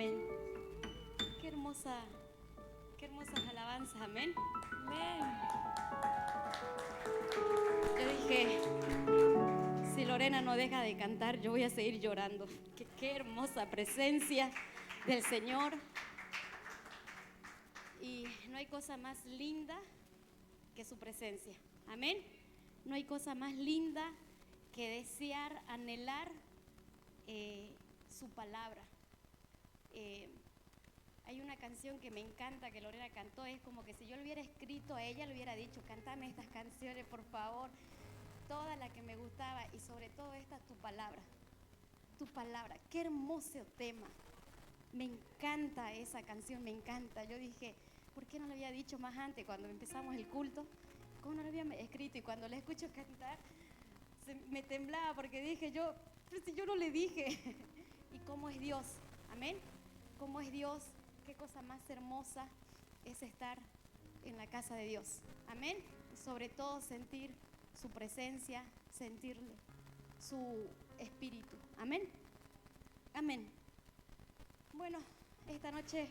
Amén. Qué hermosa, qué hermosas alabanzas, amén. Amén. Yo dije, si Lorena no deja de cantar, yo voy a seguir llorando. Qué hermosa presencia del Señor. Y no hay cosa más linda que su presencia. Amén. No hay cosa más linda que desear, anhelar su palabra. Hay una canción que me encanta que Lorena cantó, es como que si yo le hubiera escrito a ella, le hubiera dicho, cántame estas canciones, por favor, toda la que me gustaba, y sobre todo esta, tu palabra, qué hermoso tema. Me encanta esa canción, me encanta. Yo dije, ¿por qué no le había dicho más antes cuando empezamos el culto? ¿Cómo no lo había escrito? Y cuando le escucho cantar, me temblaba porque dije yo, pero si yo no le dije. ¿Y cómo es Dios? Amén. ¿Cómo es Dios? Qué cosa más hermosa es estar en la casa de Dios. Amén. Y sobre todo sentir su presencia, sentirle su espíritu. Amén. Amén. Bueno, esta noche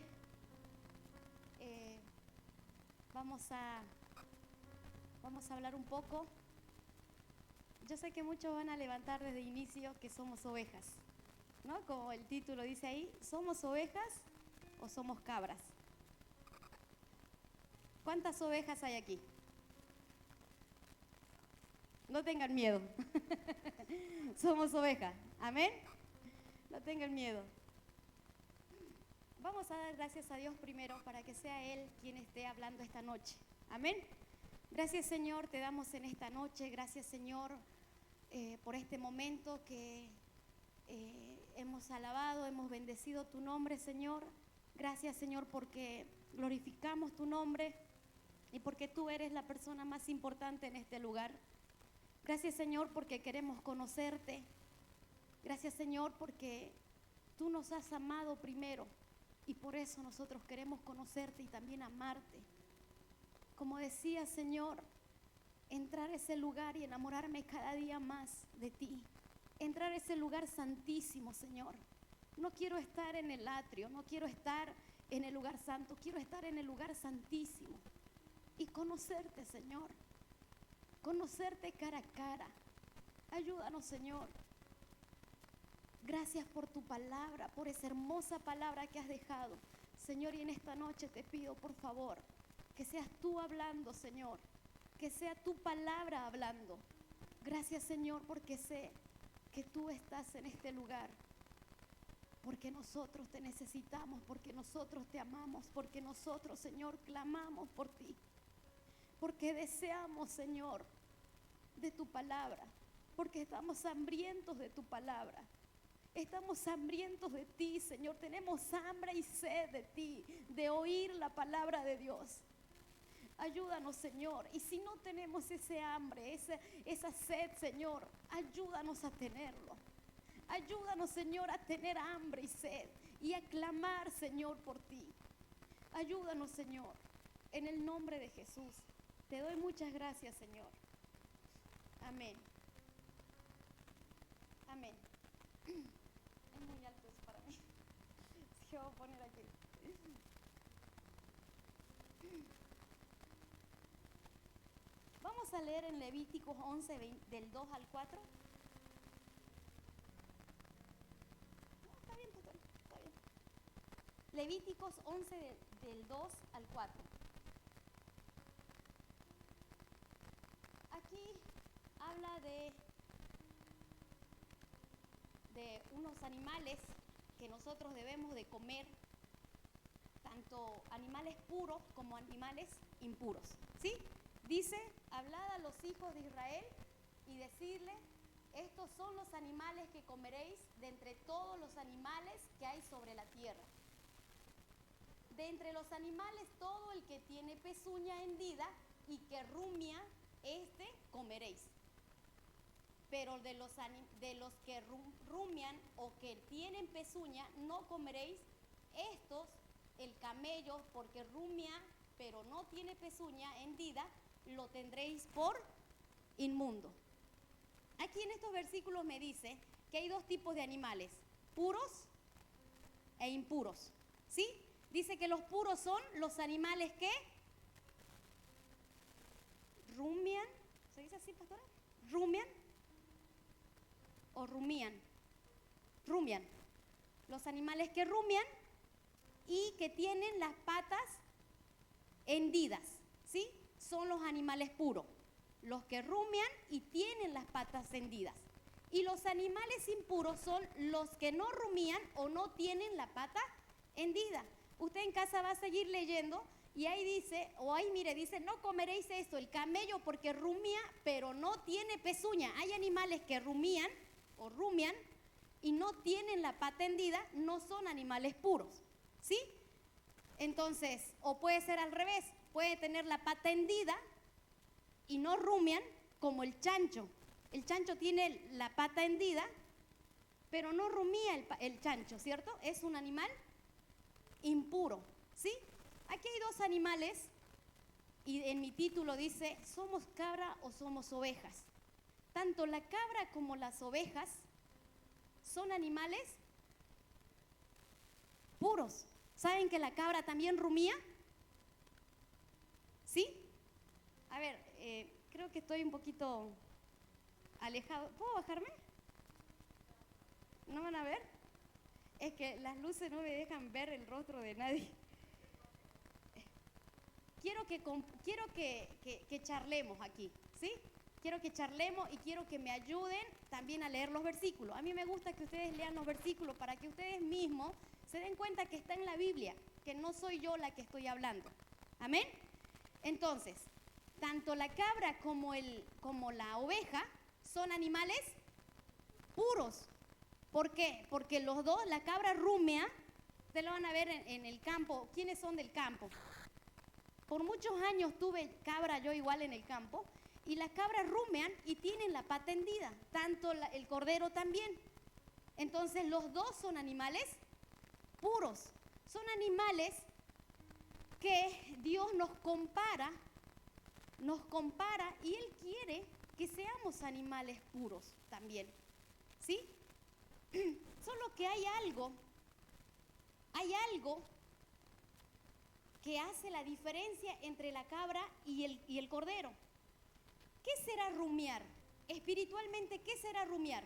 vamos a hablar un poco. Yo sé que muchos van a levantar desde el inicio que somos ovejas, ¿no? Como el título dice ahí, ¿somos ovejas o somos cabras? ¿Cuántas ovejas hay aquí? No tengan miedo. Somos ovejas. Amén. No tengan miedo. Vamos a dar gracias a Dios primero para que sea Él quien esté hablando esta noche. Amén. Gracias, Señor, te damos en esta noche. Gracias, Señor, por este momento que hemos alabado, hemos bendecido tu nombre, Señor. Gracias, Señor, porque glorificamos tu nombre y porque tú eres la persona más importante en este lugar. Gracias, Señor, porque queremos conocerte. Gracias, Señor, porque tú nos has amado primero y por eso nosotros queremos conocerte y también amarte. Como decía, Señor, entrar a ese lugar y enamorarme cada día más de ti. Entrar a ese lugar santísimo, Señor. No quiero estar en el atrio, no quiero estar en el lugar santo, quiero estar en el lugar santísimo y conocerte, Señor. Conocerte cara a cara. Ayúdanos, Señor. Gracias por tu palabra, por esa hermosa palabra que has dejado, Señor, y en esta noche te pido, por favor, que seas tú hablando, Señor, que sea tu palabra hablando. Gracias, Señor, porque sé que tú estás en este lugar, porque nosotros te necesitamos, porque nosotros te amamos, porque nosotros, Señor, clamamos por ti, porque deseamos, Señor, de tu palabra, porque estamos hambrientos de tu palabra. Estamos hambrientos de ti, Señor. Tenemos hambre y sed de ti, de oír la palabra de Dios. Ayúdanos, Señor. Y si no tenemos ese hambre, esa sed, Señor, ayúdanos a tenerlo. Ayúdanos, Señor, a tener hambre y sed y a clamar, Señor, por ti. Ayúdanos, Señor, en el nombre de Jesús. Te doy muchas gracias, Señor. Amén. Amén. Es muy alto eso para mí. Sí, voy a poner aquí. Vamos a leer en Levíticos 11, del 2 al 4. No, está bien, pastor, está bien. Levíticos 11, del 2 al 4. Aquí habla de unos animales que nosotros debemos de comer, tanto animales puros como animales impuros, ¿sí? Dice, hablad a los hijos de Israel y decirle, estos son los animales que comeréis de entre todos los animales que hay sobre la tierra. De entre los animales, todo el que tiene pezuña hendida y que rumia, comeréis. Pero de los que rumian o que tienen pezuña, no comeréis. Estos, el camello, porque rumia, pero no tiene pezuña hendida, lo tendréis por inmundo. Aquí en estos versículos me dice que hay dos tipos de animales, puros e impuros. ¿Sí? Dice que los puros son los animales que rumian. ¿Se dice así, pastora? ¿Rumian o rumían? Rumian. Los animales que rumian y que tienen las patas hendidas, ¿sí? Son los animales puros. Los que rumian y tienen las patas hendidas. Y los animales impuros son los que no rumían o no tienen la pata hendida. Usted en casa va a seguir leyendo y ahí dice, o ahí mire, dice, no comeréis esto, el camello porque rumía, pero no tiene pezuña. Hay animales que rumían o rumian y no tienen la pata hendida, no son animales puros, ¿sí? Entonces, o puede ser al revés, puede tener la pata hendida y no rumian, como el chancho. El chancho tiene la pata hendida, pero no rumía el chancho, ¿cierto? Es un animal impuro, ¿sí? Aquí hay dos animales y en mi título dice, ¿somos cabra o somos ovejas? Tanto la cabra como las ovejas son animales puros. ¿Saben que la cabra también rumía? ¿Sí? A ver, creo que estoy un poquito alejado. ¿Puedo bajarme? ¿No van a ver? Es que las luces no me dejan ver el rostro de nadie. Quiero que charlemos aquí, ¿sí? Quiero que charlemos y quiero que me ayuden también a leer los versículos. A mí me gusta que ustedes lean los versículos para que ustedes mismos se den cuenta que está en la Biblia, que no soy yo la que estoy hablando. ¿Amén? Entonces, tanto la cabra como la oveja son animales puros. ¿Por qué? Porque los dos, la cabra rumea, ustedes lo van a ver en el campo. ¿Quiénes son del campo? Por muchos años tuve cabra yo igual en el campo, y las cabras rumean y tienen la pata hendida, tanto el cordero también. Entonces los dos son animales puros, son animales que Dios nos compara y Él quiere que seamos animales puros también, ¿sí? Solo que hay algo que hace la diferencia entre la cabra y el cordero. ¿Qué será rumiar? Espiritualmente, ¿qué será rumiar?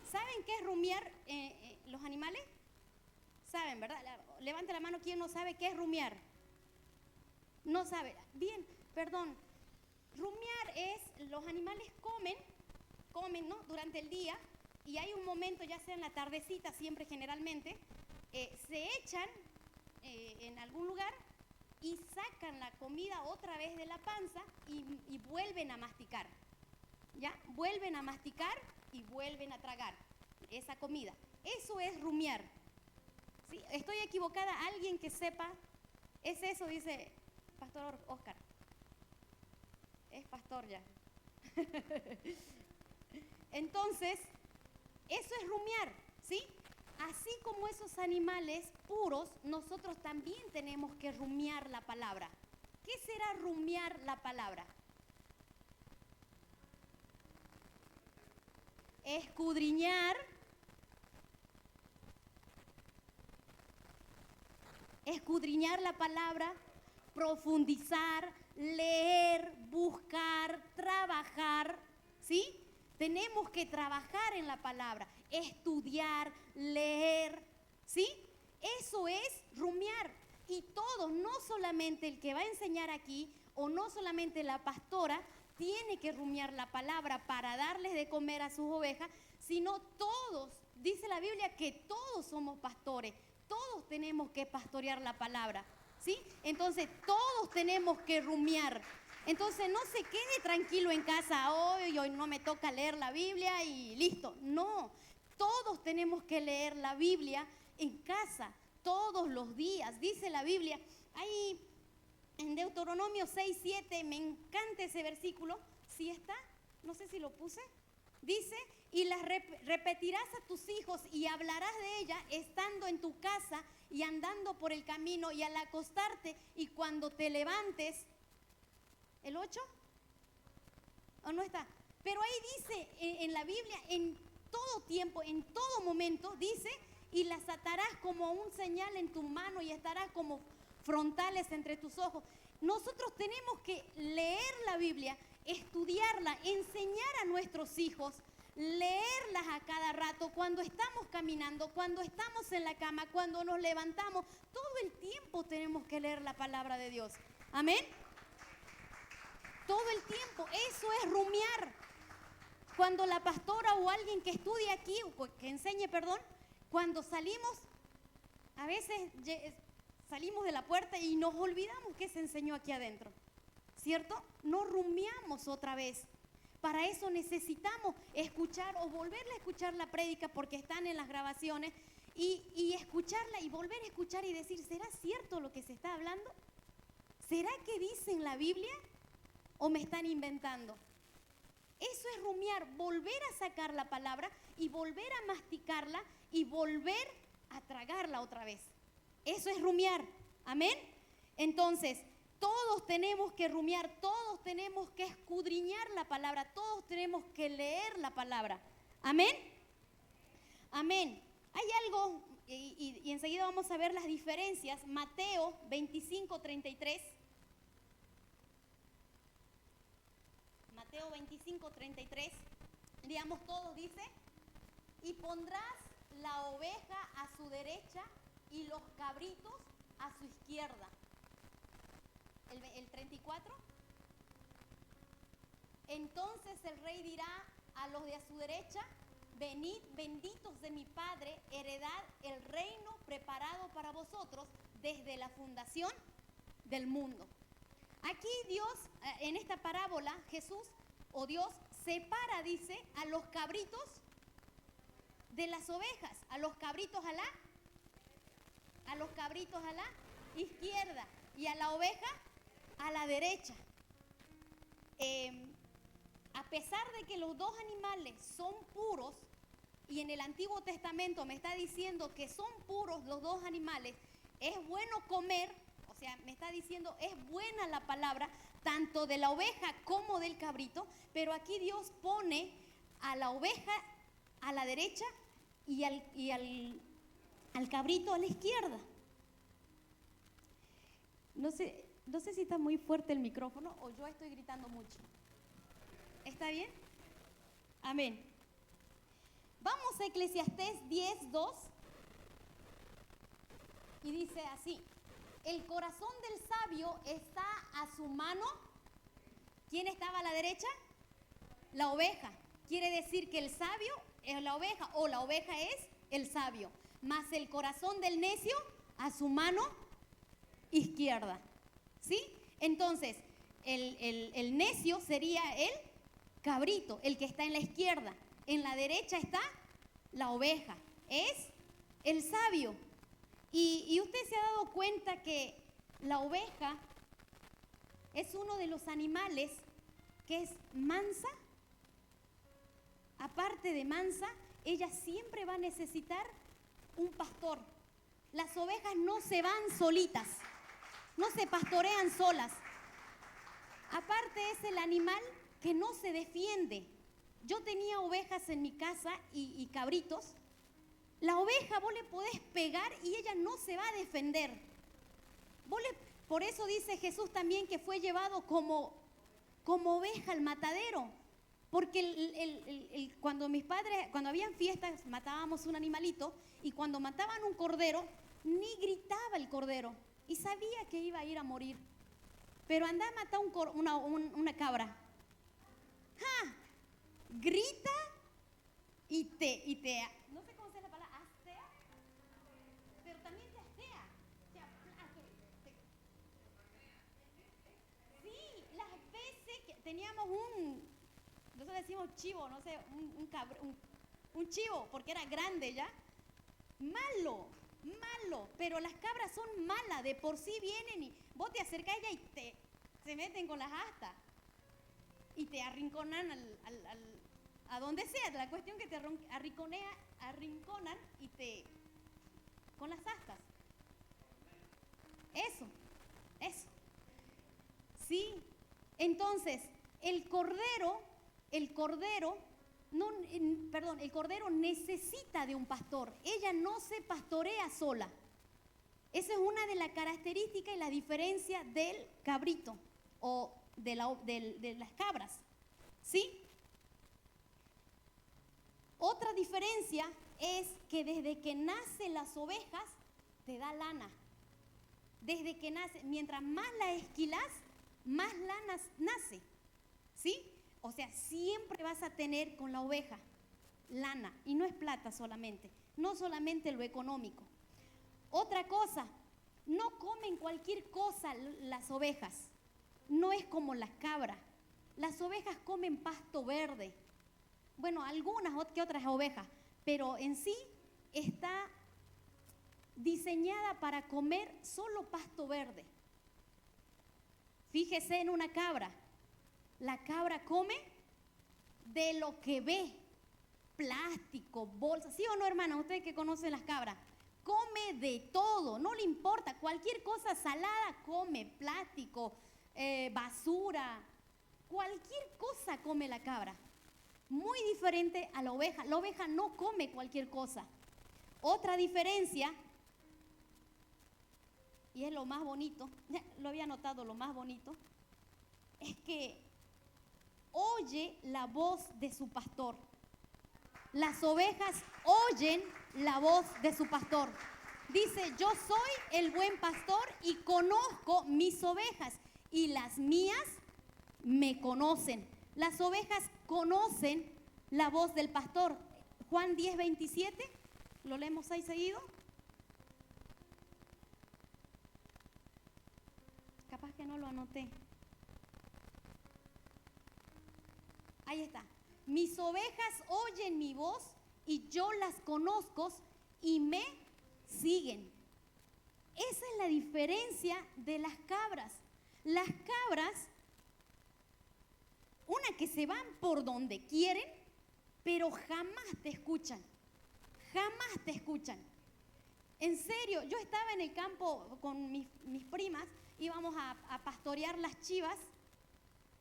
¿Saben qué es rumiar los animales? ¿Saben, verdad? Levante la mano quien no sabe qué es rumiar. No sabe. Bien, perdón. Rumiar es, los animales comen, ¿no? Durante el día, y hay un momento, ya sea en la tardecita, siempre generalmente, se echan en algún lugar y sacan la comida otra vez de la panza y vuelven a masticar. ¿Ya? Vuelven a masticar y vuelven a tragar esa comida. Eso es rumiar. ¿Sí? ¿Estoy equivocada? ¿Alguien que sepa? Es eso, dice Pastor Oscar. Es pastor ya. Entonces, eso es rumiar, ¿sí? Así como esos animales puros, nosotros también tenemos que rumiar la palabra. ¿Qué será rumiar la palabra? Escudriñar, la palabra, profundizar, leer, buscar, trabajar, ¿sí? Tenemos que trabajar en la palabra, estudiar, leer, ¿sí? Eso es rumiar. Y todos, no solamente el que va a enseñar aquí, o no solamente la pastora, tiene que rumiar la palabra para darles de comer a sus ovejas, sino todos, dice la Biblia que todos somos pastores, todos tenemos que pastorear la palabra, ¿sí? Entonces todos tenemos que rumiar. Entonces no se quede tranquilo en casa, hoy no me toca leer la Biblia y listo. No, todos tenemos que leer la Biblia en casa, todos los días. Dice la Biblia, ahí en Deuteronomio 6:7, me encanta ese versículo, ¿sí está? No sé si lo puse. Dice, y las repetirás a tus hijos y hablarás de ella estando en tu casa y andando por el camino y al acostarte y cuando te levantes. ¿El 8? ¿O no está? Pero ahí dice en la Biblia, en todo tiempo, en todo momento, dice, y las atarás como un señal en tu mano y estarás como frontales entre tus ojos. Nosotros tenemos que leer la Biblia, estudiarla, enseñar a nuestros hijos, leerlas a cada rato, cuando estamos caminando, cuando estamos en la cama, cuando nos levantamos, todo el tiempo tenemos que leer la palabra de Dios. Amén. Todo el tiempo, eso es rumiar. Cuando la pastora o alguien que estudie aquí, o que enseñe, perdón, cuando salimos, a veces salimos de la puerta y nos olvidamos qué se enseñó aquí adentro, ¿cierto? No rumiamos otra vez. Para eso necesitamos escuchar o volverle a escuchar la prédica, porque están en las grabaciones, y escucharla y volver a escuchar y decir, ¿será cierto lo que se está hablando? ¿Será que dice en la Biblia o me están inventando? Eso es rumiar, volver a sacar la palabra y volver a masticarla y volver a tragarla otra vez. Eso es rumiar, amén. Entonces, todos tenemos que rumiar, todos tenemos que escudriñar la palabra, todos tenemos que leer la palabra, amén. Amén. Hay algo, y enseguida vamos a ver las diferencias. Mateo 25:33. Mateo 25:33, digamos todos, dice, y pondrás la oveja a su derecha y los cabritos a su izquierda. El 34, entonces el rey dirá a los de a su derecha, venid benditos de mi Padre, heredad el reino preparado para vosotros desde la fundación del mundo. Aquí Dios, en esta parábola, Jesús o Dios separa, dice, a los cabritos de las ovejas, a los cabritos a la izquierda y a la oveja a la derecha. A pesar de que los dos animales son puros, y en el Antiguo Testamento me está diciendo que son puros los dos animales, es bueno comer. O sea, me está diciendo, es buena la palabra, tanto de la oveja como del cabrito, pero aquí Dios pone a la oveja a la derecha y al cabrito a la izquierda. No sé si está muy fuerte el micrófono o yo estoy gritando mucho. ¿Está bien? Amén. Vamos a Eclesiastés 10:2 y dice así. El corazón del sabio está a su mano. ¿Quién estaba a la derecha? La oveja. Quiere decir que el sabio es la oveja, o la oveja es el sabio. Mas el corazón del necio a su mano izquierda. ¿Sí? Entonces, el necio sería el cabrito, el que está en la izquierda. En la derecha está la oveja. Es el sabio. Y usted se ha dado cuenta que la oveja es uno de los animales que es mansa. Aparte de mansa, ella siempre va a necesitar un pastor. Las ovejas no se van solitas, no se pastorean solas. Aparte es el animal que no se defiende. Yo tenía ovejas en mi casa y cabritos. La oveja vos le podés pegar y ella no se va a defender. Por eso dice Jesús también que fue llevado como oveja al matadero. Porque cuando habían fiestas, matábamos un animalito, y cuando mataban un cordero, ni gritaba el cordero, y sabía que iba a ir a morir. Pero anda a matar una cabra. ¡Ja! Grita y te no sé cómo se llama la palabra, astea, pero también te astea. Sí, las veces que teníamos nosotros decimos chivo, no sé, un chivo, porque era grande ya. Malo, pero las cabras son malas, de por sí vienen y vos te acercás a ella y se meten con las astas y te arrinconan a donde sea. La cuestión que te arrinconan y con las astas. Eso. Sí, entonces el cordero el cordero necesita de un pastor. Ella no se pastorea sola. Esa es una de las características y la diferencia del cabrito o de las cabras, ¿sí? Otra diferencia es que desde que nacen las ovejas te da lana. Desde que nace, mientras más la esquilas, más lana nace, ¿sí? O sea, siempre vas a tener con la oveja lana, y no es plata solamente, no solamente lo económico. Otra cosa, no comen cualquier cosa las ovejas, no es como las cabras. Las ovejas comen pasto verde, bueno, algunas que otras ovejas, pero en sí está diseñada para comer solo pasto verde. Fíjese en una cabra, la cabra come de lo que ve, plástico, bolsas, ¿sí o no, hermana? Ustedes que conocen las cabras, come de todo, no le importa, cualquier cosa salada come, plástico, basura, cualquier cosa come la cabra. Muy diferente a la oveja no come cualquier cosa. Otra diferencia, y es lo más bonito, lo había notado, lo más bonito, es que oye la voz de su pastor. Las ovejas oyen la voz de su pastor. Dice, yo soy el buen pastor y conozco mis ovejas y las mías me conocen. Las ovejas conocen la voz del pastor. Juan 10:27, lo leemos ahí seguido. Capaz que no lo anoté. Ahí está. Mis ovejas oyen mi voz y yo las conozco y me siguen. Esa es la diferencia de las cabras. Las cabras, una que se van por donde quieren, pero jamás te escuchan. Jamás te escuchan. En serio, yo estaba en el campo con mis primas, íbamos a pastorear las chivas.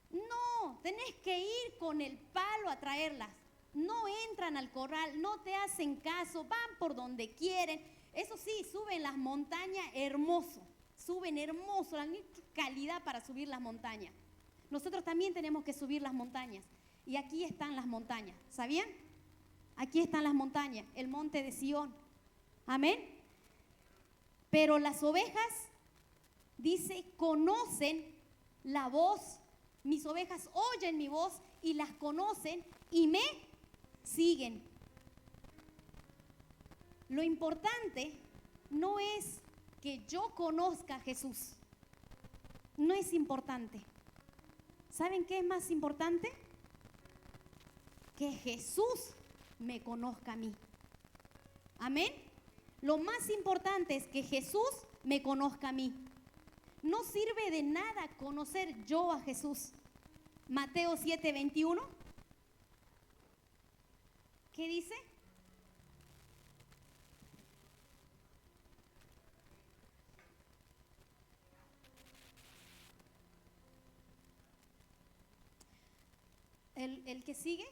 No, tenés que ir con el palo a traerlas. No entran al corral, no te hacen caso, van por donde quieren. Eso sí, suben las montañas hermoso, suben hermoso, la calidad para subir las montañas. Nosotros también tenemos que subir las montañas. Y aquí están las montañas, ¿sabían? Aquí están las montañas, el monte de Sión. Amén. Pero las ovejas, dice, conocen la voz. Mis ovejas oyen mi voz y las conocen y me siguen. Lo importante no es que yo conozca a Jesús. No es importante. ¿Saben qué es más importante? Que Jesús me conozca a mí. Amén. Lo más importante es que Jesús me conozca a mí. No sirve de nada conocer yo a Jesús. Mateo 7:21. ¿Qué dice? El que sigue.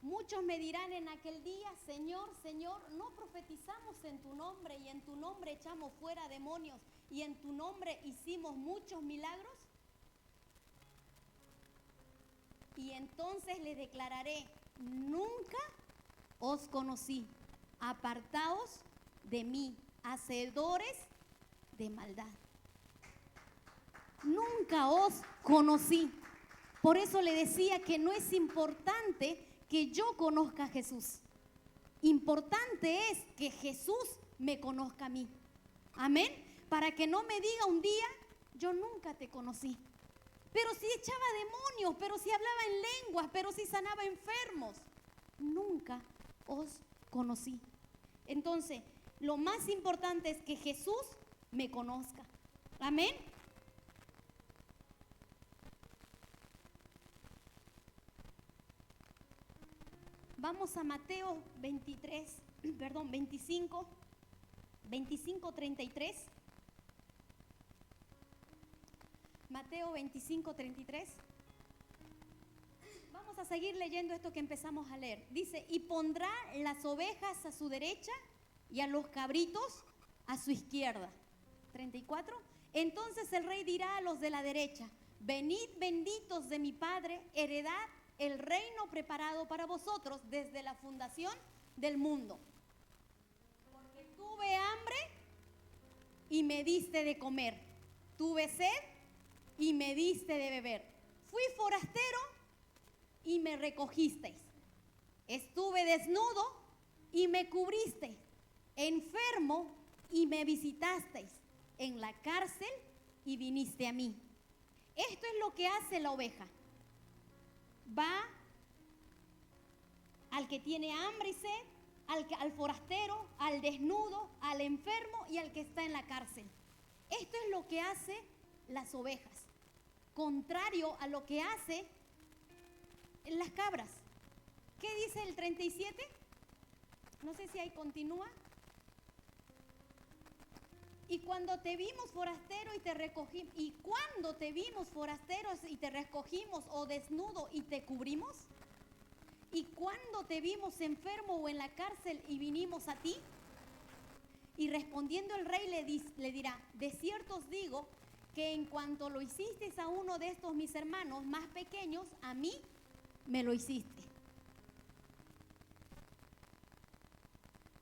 Muchos me dirán en aquel día, Señor, Señor, ¿no profetizamos en tu nombre y en tu nombre echamos fuera demonios y en tu nombre hicimos muchos milagros? Y entonces les declararé, nunca os conocí, apartaos de mí, hacedores de maldad. Nunca os conocí. Por eso le decía que no es importante que yo conozca a Jesús. Importante es que Jesús me conozca a mí. Amén. Para que no me diga un día, yo nunca te conocí. Pero si echaba demonios, pero si hablaba en lenguas, pero si sanaba enfermos. Nunca os conocí. Entonces, lo más importante es que Jesús me conozca. Amén. Vamos a Mateo 25:33. Mateo 25:33. Vamos vamos a seguir leyendo esto que empezamos a leer. Dice, y pondrá las ovejas a su derecha y a los cabritos a su izquierda. 34. Entonces el rey dirá a los de la derecha, venid benditos de mi Padre, heredad el reino preparado para vosotros desde la fundación del mundo. Porque tuve hambre y me diste de comer, tuve sed y me diste de beber, fui forastero y me recogisteis, estuve desnudo y me cubristeis, enfermo y me visitasteis, en la cárcel y viniste a mí. Esto es lo que hace la oveja. Va al que tiene hambre y sed, al forastero, al desnudo, al enfermo y al que está en la cárcel. Esto es lo que hace las ovejas, contrario a lo que hace las cabras. ¿Qué dice el 37? No sé si ahí continúa. Y cuando te vimos forastero y te recogimos, y cuando te vimos forasteros y te recogimos, o desnudo y te cubrimos, y cuando te vimos enfermo o en la cárcel y vinimos a ti. Y respondiendo el rey le dirá, de cierto os digo que en cuanto lo hicisteis a uno de estos mis hermanos más pequeños, a mí me lo hiciste.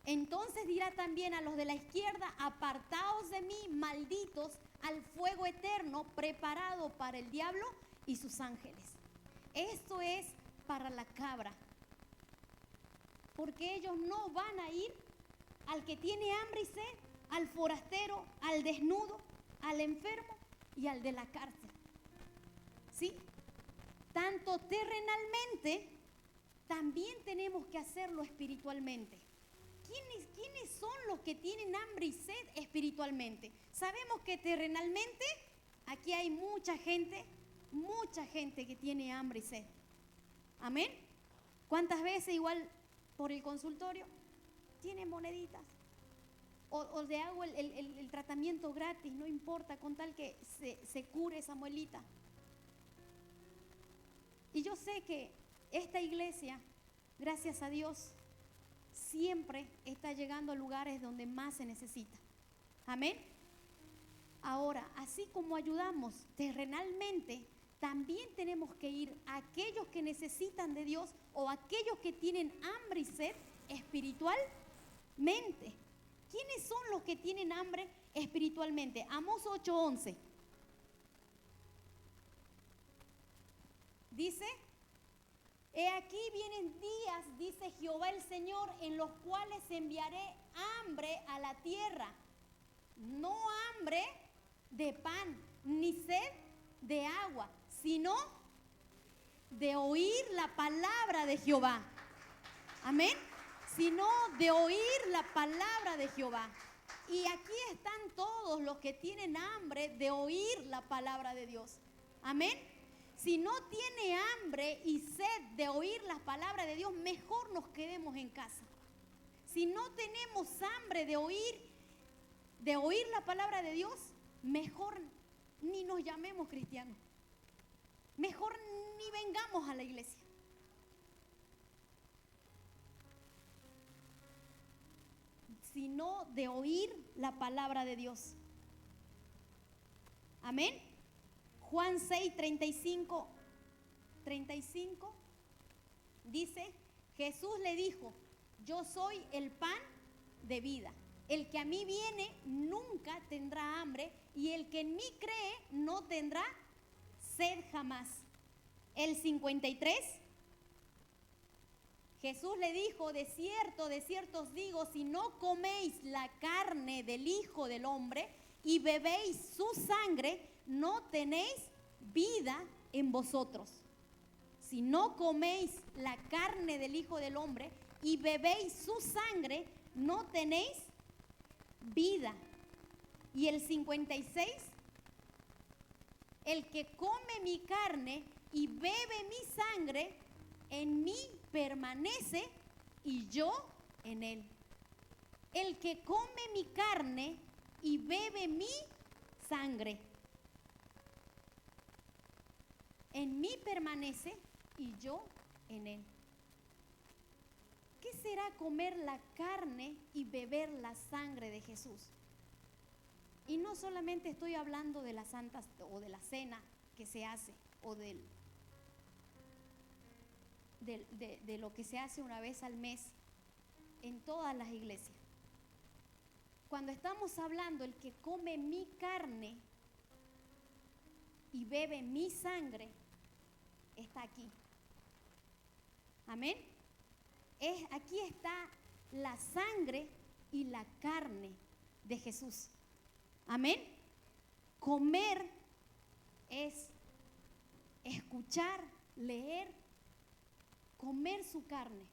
Entonces dirá también a los de la izquierda, apartaos de mí, malditos, al fuego eterno preparado para el diablo y sus ángeles. Esto es para la cabra, porque ellos no van a ir al que tiene hambre y sed, al forastero, al desnudo, al enfermo y al de la cárcel. ¿Sí? Tanto terrenalmente, también tenemos que hacerlo espiritualmente. ¿Quiénes son los que tienen hambre y sed espiritualmente? Sabemos que terrenalmente aquí hay mucha gente que tiene hambre y sed. Amén. ¿Cuántas veces igual por el consultorio tiene moneditas? O le hago el tratamiento gratis, no importa, con tal que se cure esa muelita. Y yo sé que esta iglesia, gracias a Dios, siempre está llegando a lugares donde más se necesita. Amén. Ahora, así como ayudamos terrenalmente, también tenemos que ir a aquellos que necesitan de Dios o aquellos que tienen hambre y sed espiritualmente. ¿Quiénes son los que tienen hambre espiritualmente? Amós 8:11. Dice, he aquí vienen días, dice Jehová el Señor, en los cuales enviaré hambre a la tierra. No hambre de pan, ni sed de agua, sino de oír la palabra de Jehová. Amén. Sino de oír la palabra de Jehová. Y aquí están todos los que tienen hambre de oír la palabra de Dios. Amén. Si no tiene hambre y sed de oír las palabras de Dios, mejor nos quedemos en casa. Si no tenemos hambre de oír la palabra de Dios, mejor ni nos llamemos cristianos. Mejor ni vengamos a la iglesia. Sino de oír la palabra de Dios. Amén. Juan 6:35 dice, Jesús le dijo, yo soy el pan de vida. El que a mí viene nunca tendrá hambre y el que en mí cree no tendrá sed jamás. El 53, Jesús le dijo, de cierto os digo, si no coméis la carne del Hijo del Hombre y bebéis su sangre, no tenéis vida en vosotros. Si no coméis la carne del Hijo del Hombre y bebéis su sangre, no tenéis vida. Y el 56, el que come mi carne y bebe mi sangre, en mí permanece y yo en él. El que come mi carne y bebe mi sangre, en mí permanece y yo en Él. ¿Qué será comer la carne y beber la sangre de Jesús? Y no solamente estoy hablando de la santa o de la cena que se hace o de lo que se hace una vez al mes en todas las iglesias. Cuando estamos hablando el que come mi carne y bebe mi sangre, está aquí. Amén. Aquí está la sangre y la carne de Jesús. Amén. Comer es escuchar, leer, comer su carne.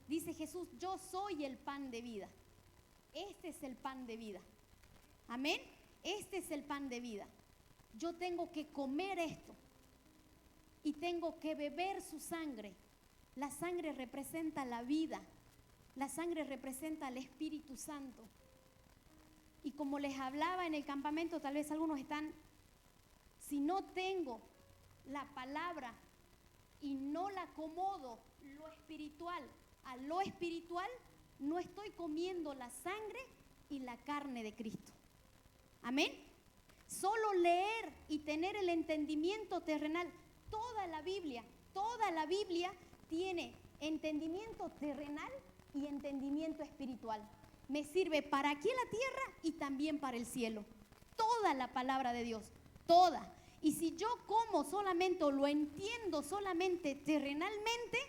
Dice Jesús, yo soy el pan de vida. Este es el pan de vida. Amén. Este es el pan de vida. Yo tengo que comer esto y tengo que beber su sangre. La sangre representa la vida. La sangre representa al Espíritu Santo. Y como les hablaba en el campamento, tal vez algunos están, si no tengo la palabra y no la acomodo lo espiritual a lo espiritual, no estoy comiendo la sangre y la carne de Cristo. Amén. Solo leer y tener el entendimiento terrenal, toda la Biblia tiene entendimiento terrenal y entendimiento espiritual. Me sirve para aquí en la tierra y también para el cielo. Toda la palabra de Dios, toda. Y si yo como solamente o lo entiendo solamente terrenalmente,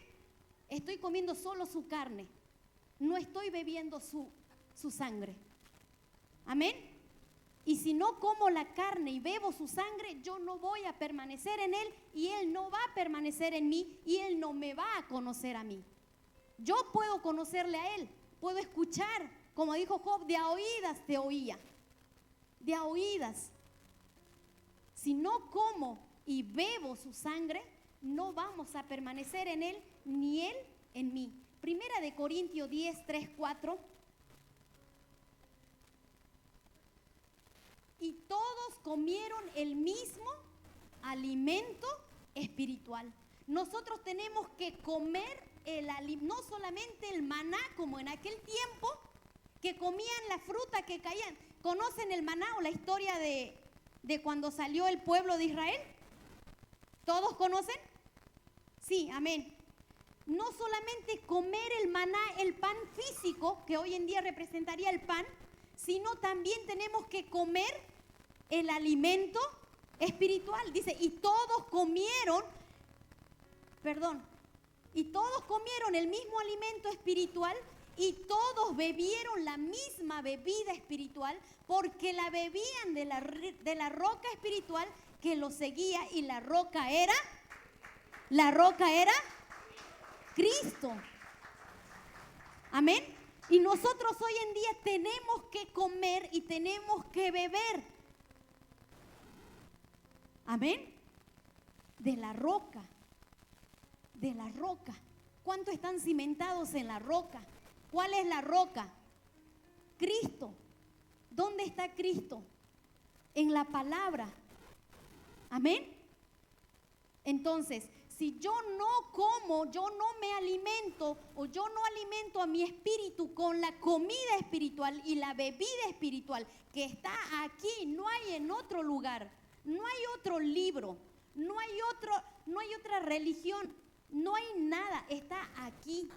estoy comiendo solo su carne. No estoy bebiendo su sangre. Amén. Y si no como la carne y bebo su sangre, yo no voy a permanecer en Él y Él no va a permanecer en mí y Él no me va a conocer a mí. Yo puedo conocerle a Él, puedo escuchar, como dijo Job, de a oídas te oía, de a oídas. Si no como y bebo su sangre, no vamos a permanecer en Él ni Él en mí. Primera de Corintios 10, 3, 4. Y todos comieron el mismo alimento espiritual. Nosotros tenemos que comer no solamente el maná, como en aquel tiempo, que comían la fruta que caían. ¿Conocen el maná o la historia de cuando salió el pueblo de Israel? ¿Todos conocen? Sí, amén. No solamente comer el maná, el pan físico, que hoy en día representaría el pan, sino también tenemos que comer el alimento espiritual. Dice, y todos comieron el mismo alimento espiritual y todos bebieron la misma bebida espiritual porque la bebían de la roca espiritual que los seguía, y la roca era Cristo. Amén. Y nosotros hoy en día tenemos que comer y tenemos que beber. Amén. De la roca. De la roca. ¿Cuántos están cimentados en la roca? ¿Cuál es la roca? Cristo. ¿Dónde está Cristo? En la palabra. Amén. Entonces, si yo no como, yo no me alimento o yo no alimento a mi espíritu con la comida espiritual y la bebida espiritual que está aquí, no hay en otro lugar, no hay otro libro, no hay otra religión, no hay nada, está aquí.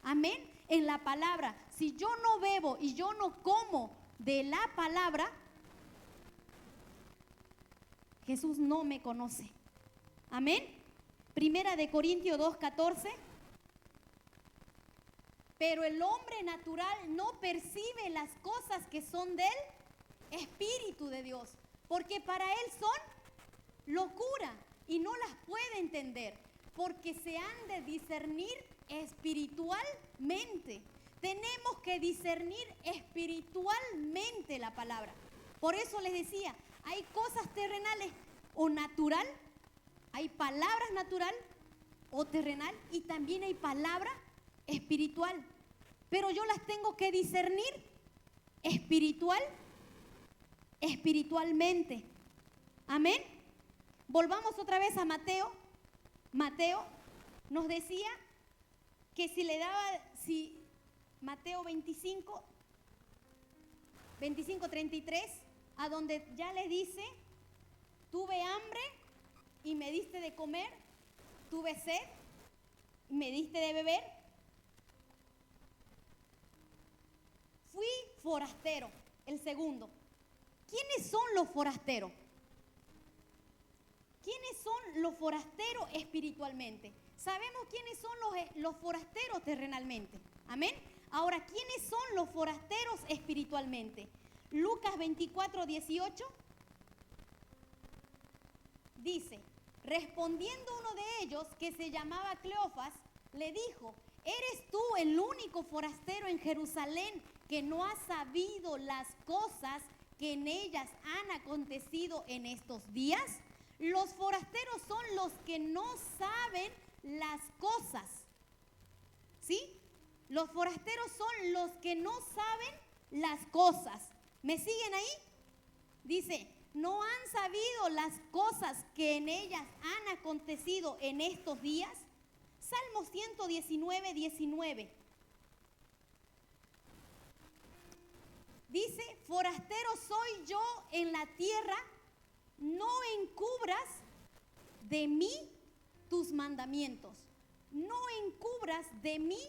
Amén. En la palabra. Si yo no bebo y yo no como de la palabra, Jesús no me conoce. Amén. Primera de Corintios 2:14. Pero el hombre natural no percibe las cosas que son del Espíritu de Dios, porque para él son locura y no las puede entender, porque se han de discernir espiritualmente. Tenemos que discernir espiritualmente la palabra. Por eso les decía, hay cosas terrenales o natural, hay palabras natural o terrenal y también hay palabra espiritual. Pero yo las tengo que discernir espiritualmente. Amén. Volvamos otra vez a Mateo nos decía que si Mateo 25, 33, a donde ya le dice, tuve hambre y me diste de comer, tuve sed y me diste de beber, fui forastero. El segundo, ¿quiénes son los forasteros? ¿Quiénes son los forasteros espiritualmente? Sabemos quiénes son los forasteros terrenalmente. Amén. Ahora, ¿quiénes son los forasteros espiritualmente? Lucas 24, 18 dice, respondiendo uno de ellos, que se llamaba Cleofas, le dijo, ¿eres tú el único forastero en Jerusalén que no ha sabido las cosas que en ellas han acontecido en estos días? Los forasteros son los que no saben las cosas. ¿Sí? Los forasteros son los que no saben las cosas. ¿Me siguen ahí? Dice, ¿no han sabido las cosas que en ellas han acontecido en estos días? Salmo 119, 19. Dice, forastero soy yo en la tierra, no encubras de mí tus mandamientos. No encubras de mí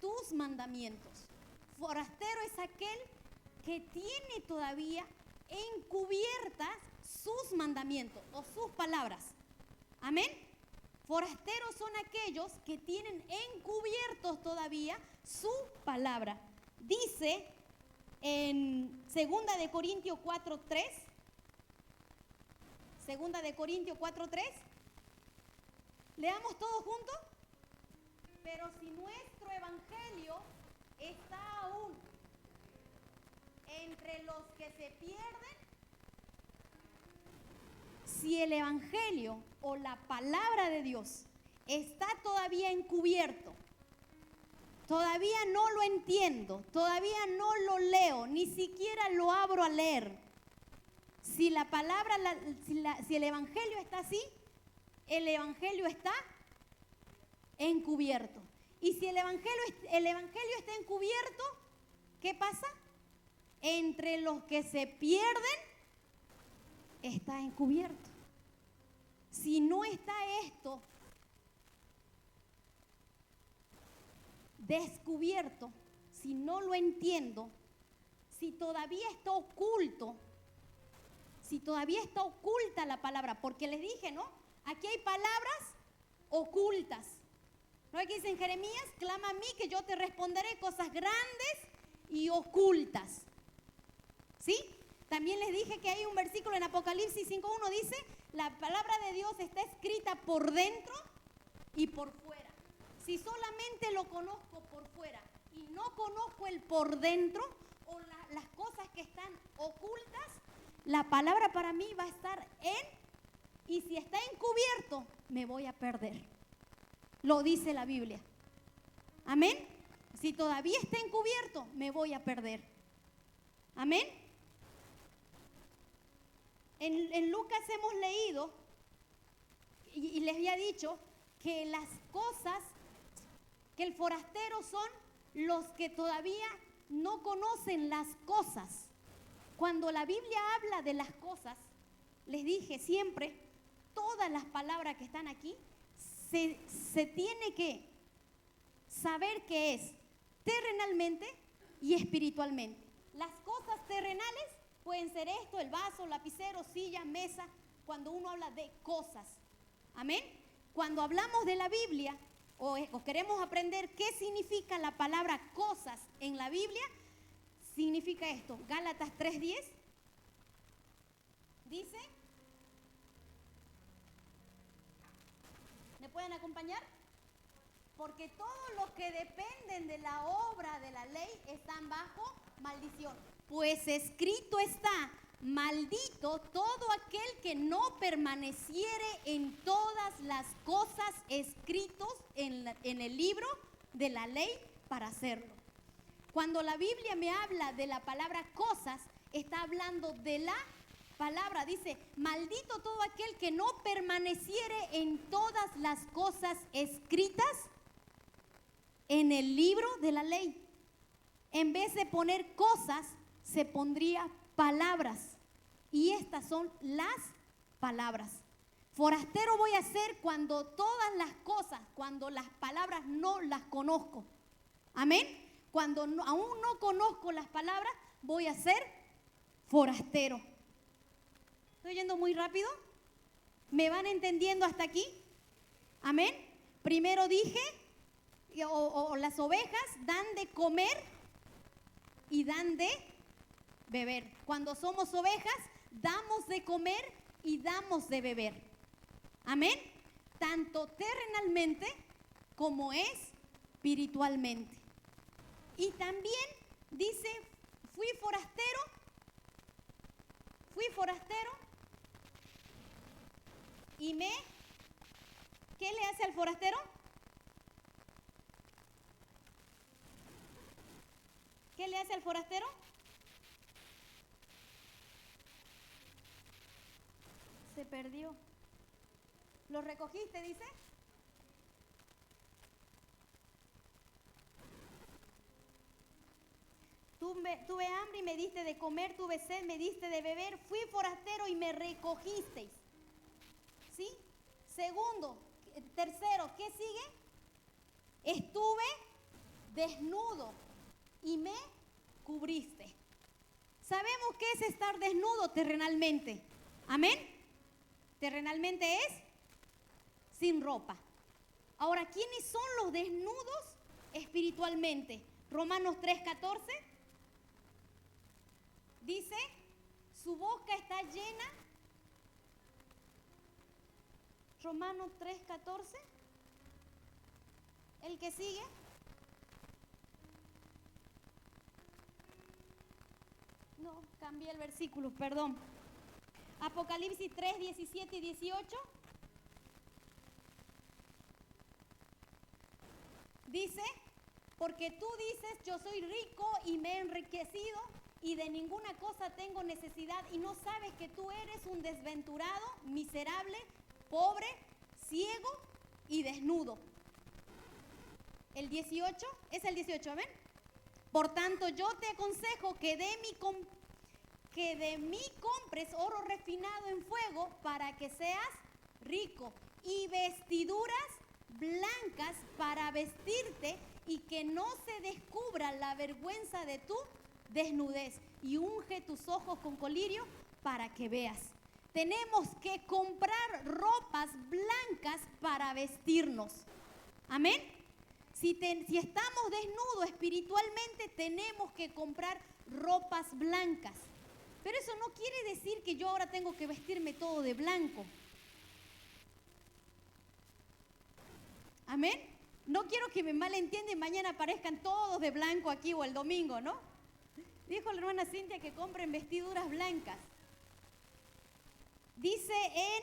tus mandamientos. Forastero es aquel que tiene todavía encubiertas sus mandamientos o sus palabras. Amén. Forasteros son aquellos que tienen encubiertos todavía su palabra. Dice en 2 de Corintios 4:3. 2 de Corintios 4:3. Leamos todos juntos. Pero si nuestro evangelio está aún entre los que se pierden, si el evangelio o la palabra de Dios está todavía encubierto, todavía no lo entiendo, todavía no lo leo, ni siquiera lo abro a leer. Si la palabra, si el evangelio está así, el evangelio está encubierto. Y si el evangelio está encubierto, ¿qué pasa? Entre los que se pierden, está encubierto. Si no está esto descubierto, si no lo entiendo, si todavía está oculto, si todavía está oculta la palabra, porque les dije, ¿no? Aquí hay palabras ocultas. ¿No? Aquí dice en Jeremías, clama a mí que yo te responderé cosas grandes y ocultas. ¿Sí? También les dije que hay un versículo en Apocalipsis 5:1, dice, la palabra de Dios está escrita por dentro y por fuera. Si solamente lo conozco por fuera y no conozco el por dentro o las cosas que están ocultas, la palabra para mí va a estar y si está encubierto, me voy a perder. Lo dice la Biblia. Amén. Si todavía está encubierto, me voy a perder. Amén. En Lucas hemos leído y les había dicho que las cosas, que el forastero son los que todavía no conocen las cosas. Cuando la Biblia habla de las cosas, les dije siempre, todas las palabras que están aquí, se tiene que saber qué es terrenalmente y espiritualmente. Las cosas terrenales pueden ser esto, el vaso, lapicero, silla, mesa, cuando uno habla de cosas. Amén. Cuando hablamos de la Biblia o queremos aprender qué significa la palabra cosas en la Biblia, significa esto. Gálatas 3:10 dice, ¿me pueden acompañar? Porque todos los que dependen de la obra de la ley están bajo maldición. Pues escrito está, maldito todo aquel que no permaneciere en todas las cosas escritas en el libro de la ley para hacerlo. Cuando la Biblia me habla de la palabra cosas, está hablando de la palabra. Dice, maldito todo aquel que no permaneciere en todas las cosas escritas en el libro de la ley. En vez de poner cosas, se pondría palabras. Y estas son las palabras. Forastero voy a ser cuando todas las cosas, cuando las palabras no las conozco. Amén. Cuando aún no conozco las palabras, voy a ser forastero. ¿Estoy yendo muy rápido? ¿Me van entendiendo hasta aquí? Amén. Primero dije, o las ovejas dan de comer y dan de beber. Cuando somos ovejas, damos de comer y damos de beber. Amén. Tanto terrenalmente como espiritualmente. Y también dice, fui forastero y ¿qué le hace al forastero? ¿Qué le hace al forastero? Se perdió. ¿Lo recogiste, dice? Tuve hambre y me diste de comer, tuve sed, me diste de beber, fui forastero y me recogisteis. ¿Sí? Segundo, tercero, ¿qué sigue? Estuve desnudo y me cubriste. Sabemos qué es estar desnudo terrenalmente. Amén. Terrenalmente es sin ropa. Ahora, ¿quiénes son los desnudos espiritualmente? Romanos 3:14 dice, su boca está llena. Romanos 3:14. El que sigue. No, cambié el versículo, perdón. Apocalipsis 3:17 y 18. Dice, porque tú dices, yo soy rico y me he enriquecido y de ninguna cosa tengo necesidad, y no sabes que tú eres un desventurado, miserable, pobre, ciego y desnudo. El 18, es el 18, ¿ven? Por tanto, yo te aconsejo que de mí compres oro refinado en fuego para que seas rico, y vestiduras blancas para vestirte, y que no se descubra la vergüenza de tu desnudez, y unge tus ojos con colirio para que veas. Tenemos que comprar ropas blancas para vestirnos. Amén. Si estamos desnudos espiritualmente, tenemos que comprar ropas blancas. Pero eso no quiere decir que yo ahora tengo que vestirme todo de blanco. Amén. No quiero que me malentiendan y mañana aparezcan todos de blanco aquí o el domingo, ¿no? Dijo la hermana Cintia que compren vestiduras blancas. Dice en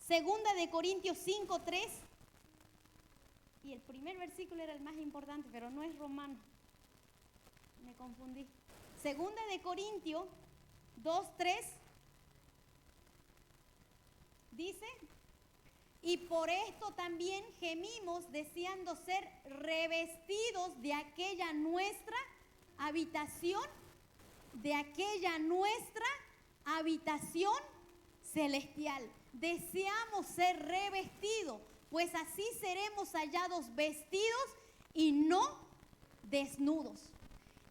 2 Corintios 5:3, y el primer versículo era el más importante, pero no es Romano. Me confundí. 2 Corintios 2:3 dice, y por esto también gemimos deseando ser revestidos de aquella nuestra habitación, celestial. Deseamos ser revestidos, pues así seremos hallados vestidos y no desnudos.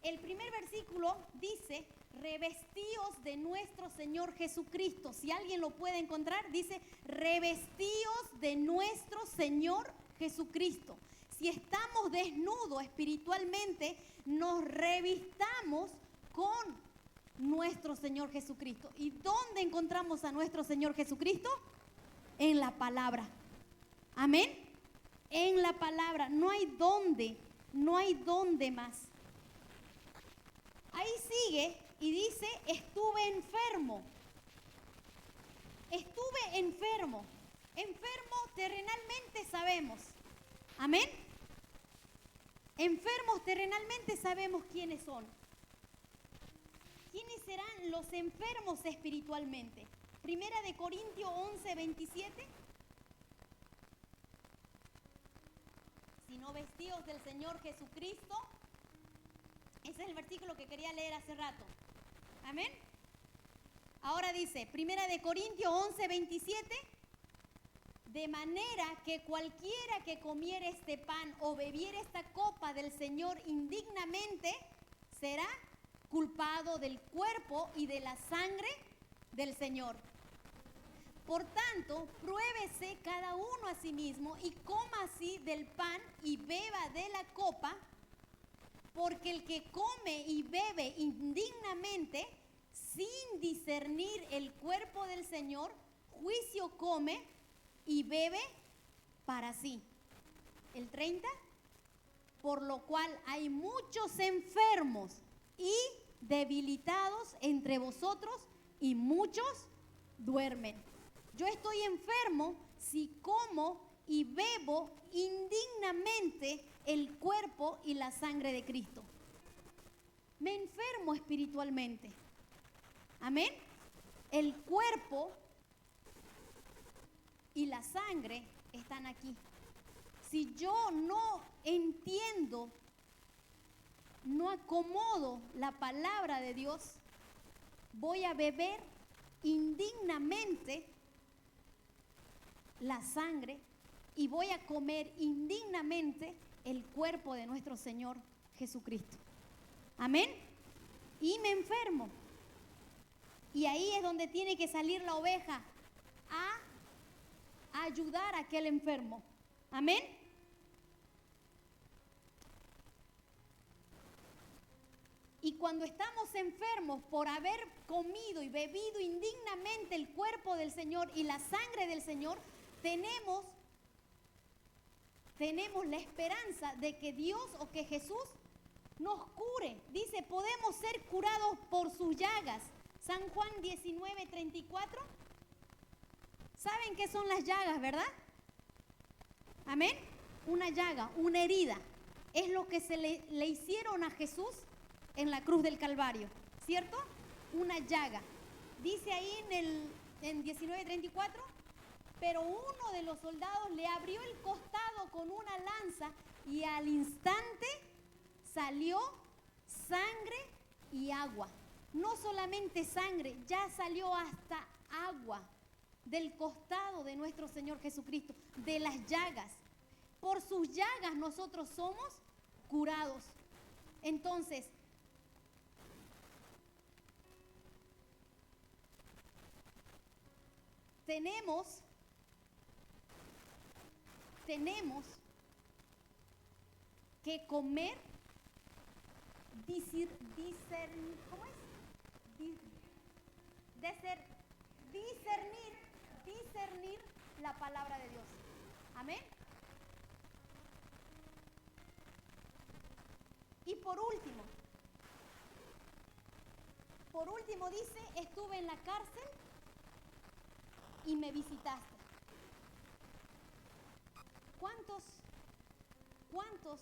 El primer versículo dice, revestíos de nuestro Señor Jesucristo. Si alguien lo puede encontrar, dice, revestíos de nuestro Señor Jesucristo. Si estamos desnudos espiritualmente, nos revistamos con nuestro Señor Jesucristo. ¿Y dónde encontramos a nuestro Señor Jesucristo? En la palabra. Amén. En la palabra. No hay dónde más. Ahí sigue y dice, estuve enfermo. Enfermo terrenalmente sabemos. Amén. Enfermos terrenalmente sabemos quiénes son. ¿quiénes serán los enfermos espiritualmente? Primera de Corintios 11, 27. Sino vestidos del Señor Jesucristo. Ese es el versículo que quería leer hace rato. Amén. Ahora dice, Primera de Corintios 11, 27. De manera que cualquiera que comiere este pan o bebiere esta copa del Señor indignamente, será culpado del cuerpo y de la sangre del Señor. Por tanto, pruébese cada uno a sí mismo y coma así del pan y beba de la copa, porque el que come y bebe indignamente, sin discernir el cuerpo del Señor, juicio come y bebe para sí. El 30, por lo cual hay muchos enfermos y debilitados entre vosotros y muchos duermen. Yo estoy enfermo si como y bebo indignamente el cuerpo y la sangre de Cristo. Me enfermo espiritualmente. Amén. El cuerpo y la sangre están aquí. Si yo no entiendo, no acomodo la palabra de Dios, voy a beber indignamente la sangre y voy a comer indignamente el cuerpo de nuestro Señor Jesucristo. Amén. Y me enfermo. Y ahí es donde tiene que salir la oveja a ayudar a aquel enfermo. Amén. Y cuando estamos enfermos por haber comido y bebido indignamente el cuerpo del Señor y la sangre del Señor, tenemos la esperanza de que Dios o que Jesús nos cure. Dice, podemos ser curados por sus llagas. San Juan 19, 34. ¿Saben qué son las llagas, verdad? Amén. Una llaga, una herida. Es lo que se le hicieron a Jesús en la cruz del Calvario, ¿cierto? Una llaga. Dice ahí en 19:34, pero uno de los soldados le abrió el costado con una lanza y al instante salió sangre y agua. No solamente sangre, ya salió hasta agua del costado de nuestro Señor Jesucristo, de las llagas. Por sus llagas nosotros somos curados. Entonces, tenemos que comer, discernir la palabra de Dios. Amén. Y por último dice, estuve en la cárcel y me visitaste. ¿Cuántos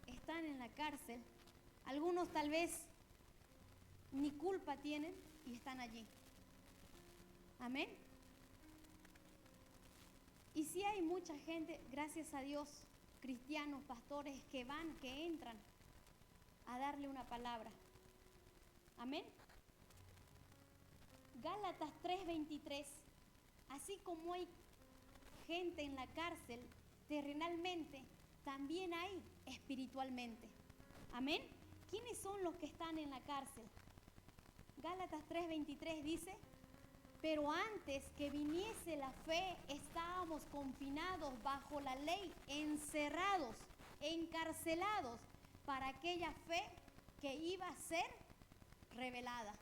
están en la cárcel? Algunos tal vez ni culpa tienen y están allí. Amén. Y sí hay mucha gente, gracias a Dios, cristianos, pastores que van, que entran a darle una palabra. Amén. Gálatas 3:23. Así como hay gente en la cárcel terrenalmente, también hay espiritualmente. Amén. ¿Quiénes son los que están en la cárcel? Gálatas 3:23 dice, pero antes que viniese la fe, estábamos confinados bajo la ley, encerrados, encarcelados, para aquella fe que iba a ser revelada.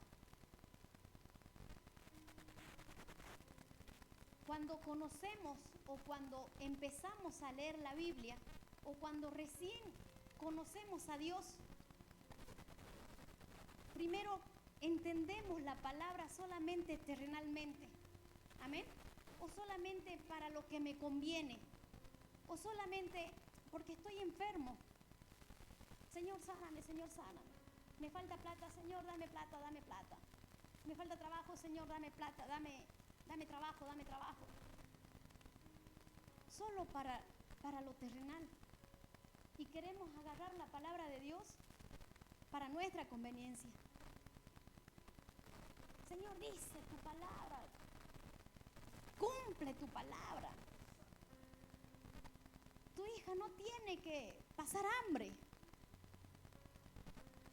Cuando conocemos o cuando empezamos a leer la Biblia o cuando recién conocemos a Dios, primero entendemos la palabra solamente terrenalmente. Amén. O solamente para lo que me conviene. O solamente porque estoy enfermo. Señor, sáname, Señor, sáname. Me falta plata, Señor, dame plata, dame plata. Me falta trabajo, Señor, dame plata, dame trabajo, dame trabajo. Solo para lo terrenal. Y queremos agarrar la palabra de Dios para nuestra conveniencia. Señor, dice tu palabra. Cumple tu palabra. Tu hija no tiene que pasar hambre.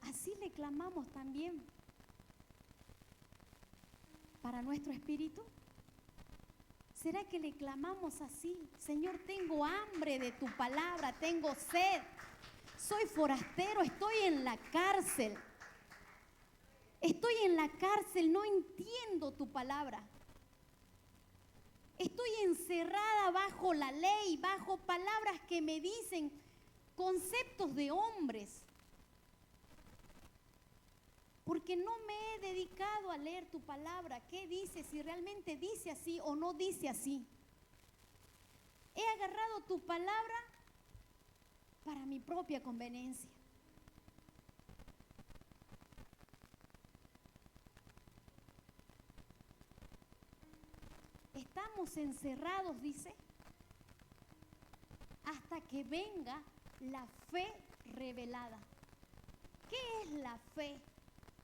Así le clamamos también para nuestro espíritu. ¿Será que le clamamos así? Señor, tengo hambre de tu palabra, tengo sed. Soy forastero, estoy en la cárcel. Estoy en la cárcel, no entiendo tu palabra. Estoy encerrada bajo la ley, bajo palabras que me dicen conceptos de hombres. Porque no me he dedicado a leer tu palabra. ¿Qué dice? Si realmente dice así o no dice así. He agarrado tu palabra para mi propia conveniencia. Estamos encerrados, dice, hasta que venga la fe revelada. ¿Qué es la fe?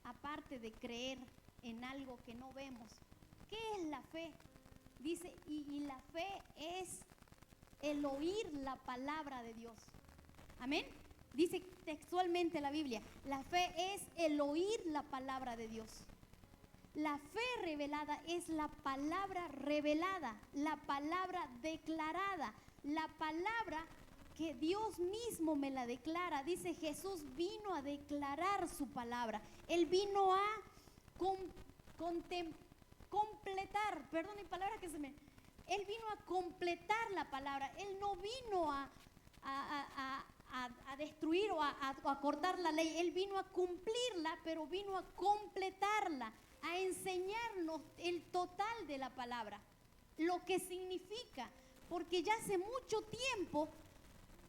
Aparte de creer en algo que no vemos. ¿Qué es la fe? Dice, y la fe es el oír la palabra de Dios. Amén. Dice textualmente la Biblia, la fe es el oír la palabra de Dios. La fe revelada es la palabra revelada, la palabra declarada, la palabra que Dios mismo me la declara. Dice, Jesús vino a declarar su palabra. Él vino a completar, perdón, mi palabra que se me... Él vino a completar la palabra. Él no vino a destruir o a cortar la ley. Él vino a cumplirla, pero vino a completarla, a enseñarnos el total de la palabra, lo que significa, porque ya hace mucho tiempo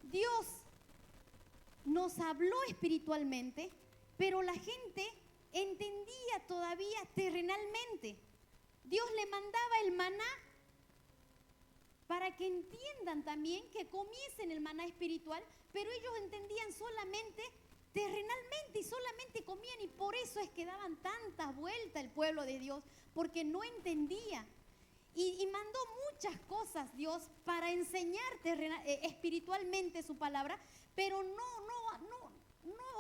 Dios nos habló espiritualmente, pero la gente entendía todavía terrenalmente. Dios le mandaba el maná para que entiendan también que comiesen el maná espiritual, pero ellos entendían solamente terrenalmente y solamente comían, y por eso es que daban tantas vueltas el pueblo de Dios, porque no entendía. Y mandó muchas cosas Dios para enseñar espiritualmente su palabra, pero no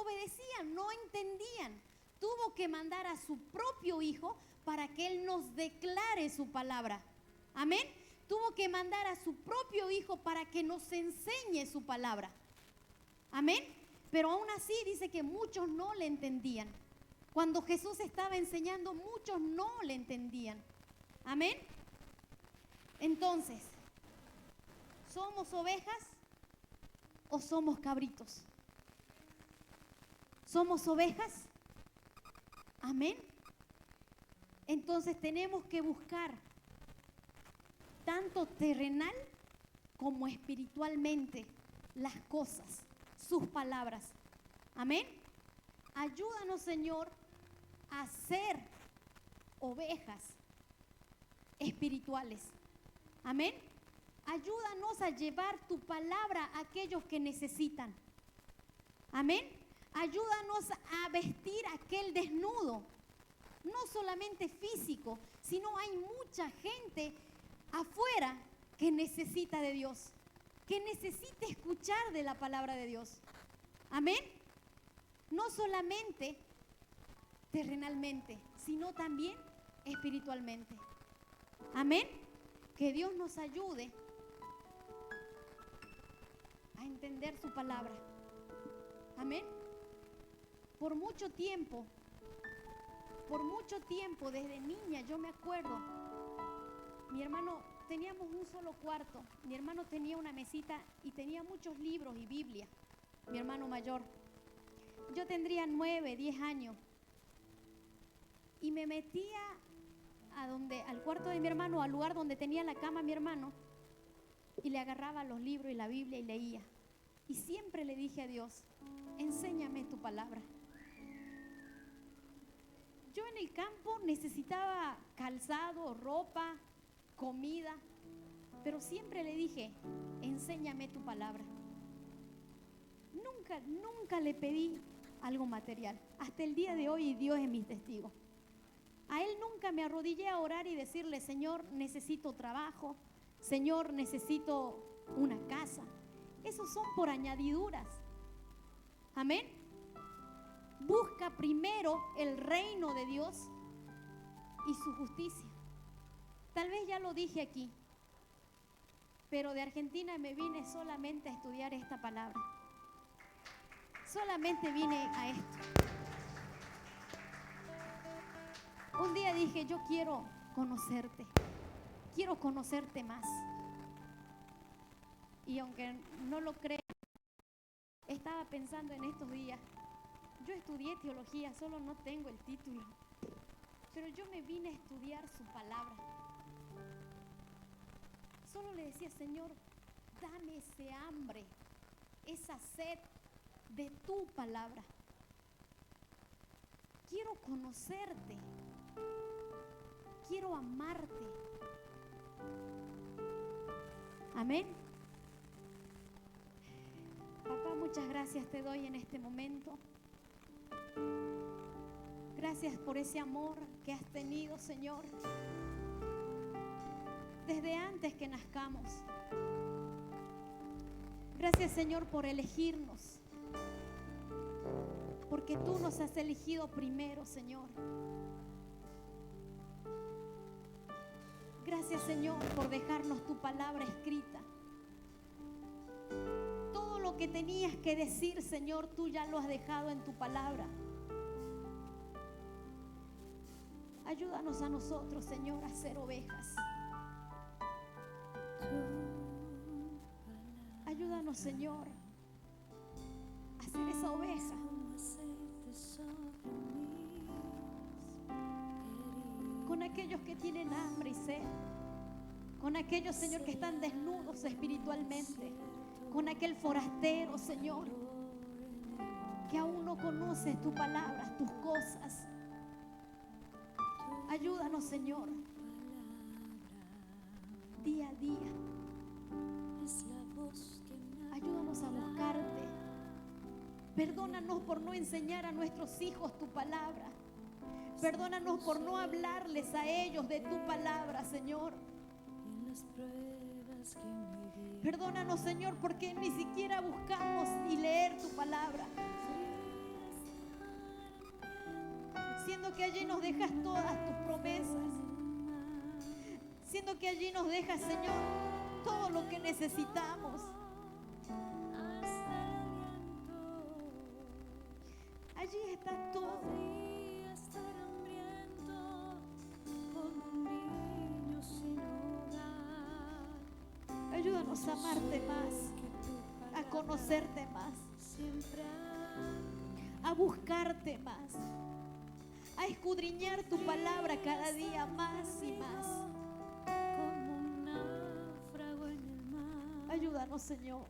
obedecían, no entendían. Tuvo que mandar a su propio Hijo para que Él nos declare su palabra. Amén. Tuvo que mandar a su propio Hijo para que nos enseñe su palabra. Amén. Pero aún así dice que muchos no le entendían. Cuando Jesús estaba enseñando, muchos no le entendían. Amén. Entonces, ¿somos ovejas o somos cabritos? ¿Somos ovejas? Amén. Entonces tenemos que buscar tanto terrenal como espiritualmente las cosas, sus palabras. Amén. Ayúdanos, Señor, a ser ovejas espirituales. Amén. Ayúdanos a llevar tu palabra a aquellos que necesitan. Amén. Ayúdanos a vestir aquel desnudo, no solamente físico, sino hay mucha gente afuera que necesita de Dios, que necesita escuchar de la palabra de Dios. Amén. No solamente terrenalmente, sino también espiritualmente. Amén. Que Dios nos ayude a entender su palabra. Amén. Por mucho tiempo, desde niña, yo me acuerdo, mi hermano, teníamos un solo cuarto, mi hermano tenía una mesita y tenía muchos libros y Biblia, mi hermano mayor. Yo tendría 9, 10 años y me metía al cuarto de mi hermano, al lugar donde tenía la cama mi hermano, y le agarraba los libros y la Biblia y leía. Y siempre le dije a Dios, enséñame tu palabra. Yo en el campo necesitaba calzado, ropa, comida, pero siempre le dije, enséñame tu palabra. Nunca le pedí algo material. Hasta el día de hoy, Dios es mi testigo. A Él nunca me arrodillé a orar y decirle, Señor, necesito trabajo, Señor, necesito una casa. Esos son por añadiduras. Amén. Busca primero el reino de Dios y su justicia. Tal vez ya lo dije aquí, pero de Argentina me vine solamente a estudiar esta palabra. Solamente vine a esto. Un día dije, yo quiero conocerte más. Y aunque no lo crean, estaba pensando en estos días, yo estudié teología, solo no tengo el título, pero yo me vine a estudiar su palabra. Solo le decía, Señor, dame ese hambre, esa sed de tu palabra. Quiero conocerte, quiero amarte. Amén. Papá, muchas gracias te doy en este momento. Gracias por ese amor que has tenido, Señor, desde antes que nazcamos. Gracias, Señor, por elegirnos, porque tú nos has elegido primero, Señor. Gracias, Señor, por dejarnos tu palabra escrita. Todo lo que tenías que decir, Señor, tú ya lo has dejado en tu palabra. Ayúdanos a nosotros, Señor, a ser ovejas. Ayúdanos, Señor, a ser esa oveja. Con aquellos que tienen hambre y sed. Con aquellos, Señor, que están desnudos espiritualmente. Con aquel forastero, Señor, que aún no conoce tus palabras, tus cosas. Ayúdanos, Señor, día a día. Ayúdanos a buscarte. Perdónanos por no enseñar a nuestros hijos tu palabra. Perdónanos por no hablarles a ellos de tu palabra, Señor. Perdónanos, Señor, porque ni siquiera buscamos y leer tu palabra. Siendo que allí nos dejas todas tus promesas. Siendo que allí nos dejas, Señor, todo lo que necesitamos. Allí está todo. Ayúdanos a amarte más, a conocerte más, a buscarte más, a escudriñar tu palabra cada día más y más. Ayúdanos, Señor.